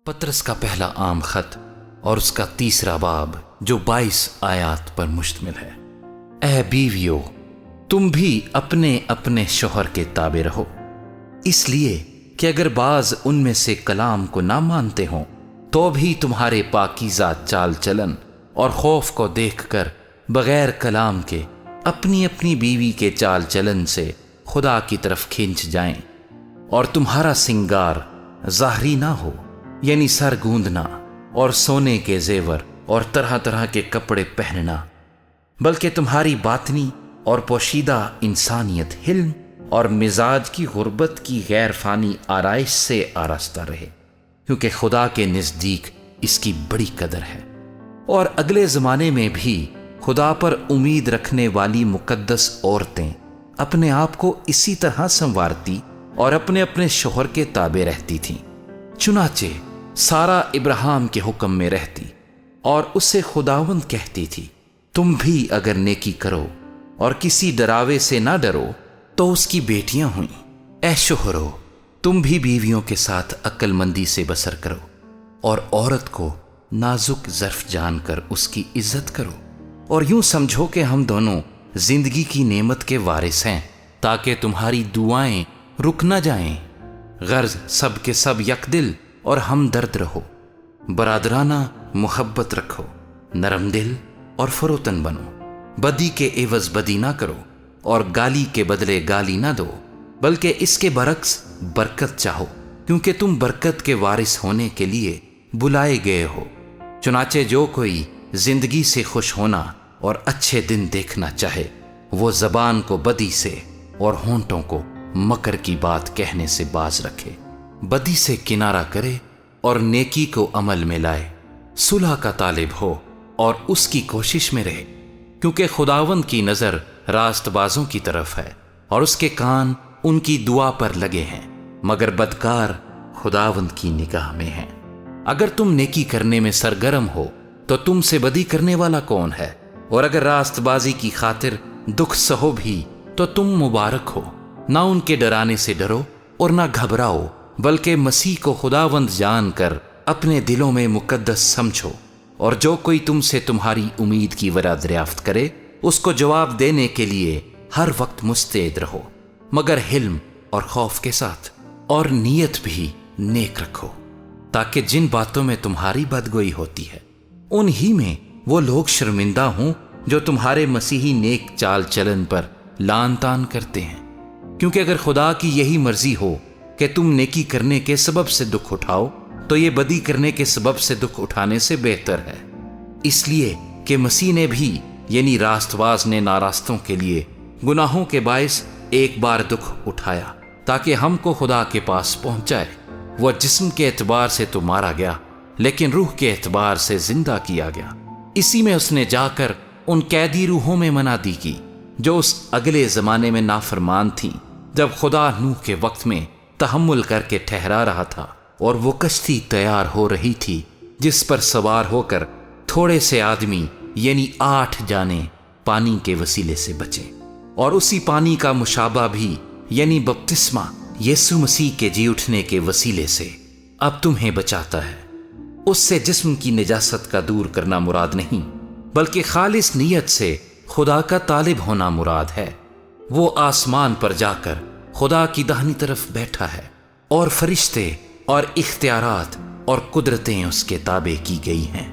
پطرس کا پہلا عام خط اور اس کا تیسرا باب جو 22 آیات پر مشتمل ہے۔ اے بیویو، تم بھی اپنے اپنے شوہر کے تابع رہو، اس لیے کہ اگر بعض ان میں سے کلام کو نہ مانتے ہوں تو بھی تمہارے پاکیزہ چال چلن اور خوف کو دیکھ کر بغیر کلام کے اپنی اپنی بیوی کے چال چلن سے خدا کی طرف کھینچ جائیں، اور تمہارا سنگار ظاہری نہ ہو، یعنی سر گوندنا اور سونے کے زیور اور طرح طرح کے کپڑے پہننا، بلکہ تمہاری باطنی اور پوشیدہ انسانیت حلم اور مزاج کی غربت کی غیر فانی آرائش سے آراستہ رہے، کیونکہ خدا کے نزدیک اس کی بڑی قدر ہے۔ اور اگلے زمانے میں بھی خدا پر امید رکھنے والی مقدس عورتیں اپنے آپ کو اسی طرح سنوارتی اور اپنے اپنے شوہر کے تابع رہتی تھیں۔ چنانچہ سارا ابراہیم کے حکم میں رہتی اور اس سے خداوند کہتی تھی، تم بھی اگر نیکی کرو اور کسی ڈراوے سے نہ ڈرو تو اس کی بیٹیاں ہوئیں۔ اے شوہرو، تم بھی بیویوں کے ساتھ عقل مندی سے بسر کرو اور عورت کو نازک ظرف جان کر اس کی عزت کرو، اور یوں سمجھو کہ ہم دونوں زندگی کی نعمت کے وارث ہیں، تاکہ تمہاری دعائیں رک نہ جائیں۔ غرض سب کے سب یک دل اور ہمدرد رہو، برادرانہ محبت رکھو، نرم دل اور فروتن بنو، بدی کے عوض بدی نہ کرو اور گالی کے بدلے گالی نہ دو، بلکہ اس کے برعکس برکت چاہو، کیونکہ تم برکت کے وارث ہونے کے لیے بلائے گئے ہو۔ چنانچہ جو کوئی زندگی سے خوش ہونا اور اچھے دن دیکھنا چاہے، وہ زبان کو بدی سے اور ہونٹوں کو مکر کی بات کہنے سے باز رکھے، بدی سے کنارہ کرے اور نیکی کو عمل میں لائے، صلح کا طالب ہو اور اس کی کوشش میں رہے، کیونکہ خداوند کی نظر راست بازوں کی طرف ہے اور اس کے کان ان کی دعا پر لگے ہیں، مگر بدکار خداوند کی نگاہ میں ہیں۔ اگر تم نیکی کرنے میں سرگرم ہو تو تم سے بدی کرنے والا کون ہے؟ اور اگر راست بازی کی خاطر دکھ سہو بھی تو تم مبارک ہو۔ نہ ان کے ڈرانے سے ڈرو اور نہ گھبراؤ، بلکہ مسیح کو خداوند جان کر اپنے دلوں میں مقدس سمجھو، اور جو کوئی تم سے تمہاری امید کی وجہ دریافت کرے اس کو جواب دینے کے لیے ہر وقت مستعد رہو، مگر حلم اور خوف کے ساتھ، اور نیت بھی نیک رکھو، تاکہ جن باتوں میں تمہاری بدگوئی ہوتی ہے انہی میں وہ لوگ شرمندہ ہوں جو تمہارے مسیحی نیک چال چلن پر لان تان کرتے ہیں۔ کیونکہ اگر خدا کی یہی مرضی ہو کہ تم نیکی کرنے کے سبب سے دکھ اٹھاؤ تو یہ بدی کرنے کے سبب سے دکھ اٹھانے سے بہتر ہے، اس لیے کہ مسیح نے بھی یعنی راست باز نے ناراستوں کے لیے گناہوں کے باعث ایک بار دکھ اٹھایا تاکہ ہم کو خدا کے پاس پہنچائے۔ وہ جسم کے اعتبار سے تو مارا گیا لیکن روح کے اعتبار سے زندہ کیا گیا۔ اسی میں اس نے جا کر ان قیدی روحوں میں منادی کی جو اس اگلے زمانے میں نافرمان تھیں، جب خدا نوح کے وقت میں تحمل کر کے ٹھہرا رہا تھا اور وہ کشتی تیار ہو رہی تھی جس پر سوار ہو کر تھوڑے سے آدمی یعنی 8 جانیں پانی کے وسیلے سے بچے، اور اسی پانی کا مشابہ بھی یعنی بپتسمہ یسوع مسیح کے جی اٹھنے کے وسیلے سے اب تمہیں بچاتا ہے۔ اس سے جسم کی نجاست کا دور کرنا مراد نہیں، بلکہ خالص نیت سے خدا کا طالب ہونا مراد ہے۔ وہ آسمان پر جا کر خدا کی داہنی طرف بیٹھا ہے، اور فرشتے اور اختیارات اور قدرتیں اس کے تابع کی گئی ہیں۔